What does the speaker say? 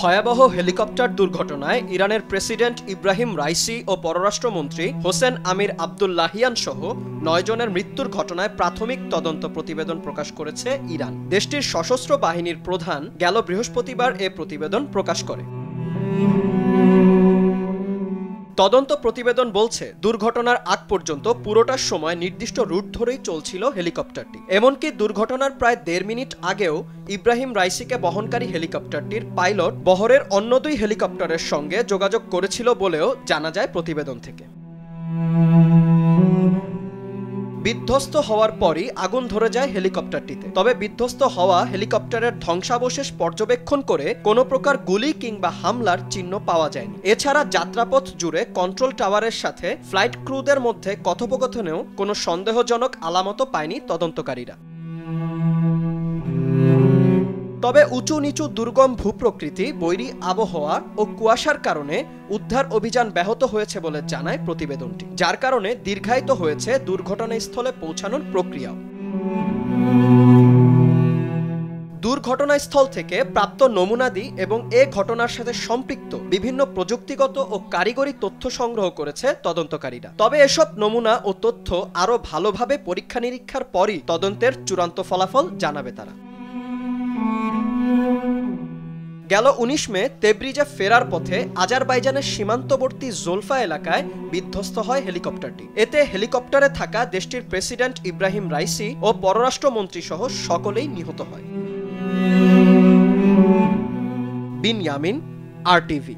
ভয়াবহ হেলিকপ্টার দুর্ঘটনায় ইরানের প্রেসিডেন্ট ইব্রাহিম রাইসি ও পররাষ্ট্রমন্ত্রী হোসেন আমির আবদুল্লাহিয়ান সহ 9 জনের মৃত্যুর ঘটনায় প্রাথমিক তদন্ত প্রতিবেদন প্রকাশ করেছে ইরান। দেশটির সশস্ত্র বাহিনীর প্রধান গেল বৃহস্পতিবার এ প্রতিবেদন প্রকাশ করে। তদন্ত প্রতিবেদন বলছে, দুর্ঘটনার আগ পর্যন্ত পুরোটার সময় নির্দিষ্ট রুট ধরেই চলছিল হেলিকপ্টারটি। এমনকি দুর্ঘটনার প্রায় 1.5 মিনিট আগেও ইব্রাহিম রাইসিকে বহনকারী হেলিকপ্টারটির পাইলট বহরের অন্য 2 হেলিকপ্টারের সঙ্গে যোগাযোগ করেছিল বলেও জানা যায় প্রতিবেদন থেকে। বিধ্বস্ত হওয়ার পরই আগুন ধরে যায় হেলিকপ্টারটিতে। তবে বিধ্বস্ত হওয়া হেলিকপ্টারের ধ্বংসাবশেষ পর্যবেক্ষণ করে কোনো প্রকার গুলি কিংবা হামলার চিহ্ন পাওয়া যায়নি। এছাড়া যাত্রাপথ জুড়ে কন্ট্রোল টাওয়ারের সাথে ফ্লাইট ক্রুদের মধ্যে কথোপকথনেও কোনো সন্দেহজনক আলামতও পায়নি তদন্তকারীরা। তবে উঁচু নিচু দুর্গম ভূপ্রকৃতি, বৈরী আবহাওয়া ও কুয়াশার কারণে উদ্ধার অভিযান ব্যাহত হয়েছে বলে জানায় প্রতিবেদনটি, যার কারণে দীর্ঘায়িত হয়েছে দুর্ঘটনাস্থলে পৌঁছানোর প্রক্রিয়াও। দুর্ঘটনাস্থল থেকে প্রাপ্ত নমুনাদি এবং এ ঘটনার সাথে সম্পৃক্ত বিভিন্ন প্রযুক্তিগত ও কারিগরি তথ্য সংগ্রহ করেছে তদন্তকারীরা। তবে এসব নমুনা ও তথ্য আরও ভালোভাবে পরীক্ষা নিরীক্ষার পরই তদন্তের চূড়ান্ত ফলাফল জানাবে তারা। গেল 19 মে তেব্রিজে ফেরার পথে আজারবাইজানের সীমান্তবর্তী জোলফা এলাকায় বিধ্বস্ত হয় হেলিকপ্টারটি। এতে হেলিকপ্টারে থাকা দেশটির প্রেসিডেন্ট ইব্রাহিম রাইসি ও পররাষ্ট্রমন্ত্রী সহ সকলেই নিহত হয়। বিন ইয়ামিন, RTV।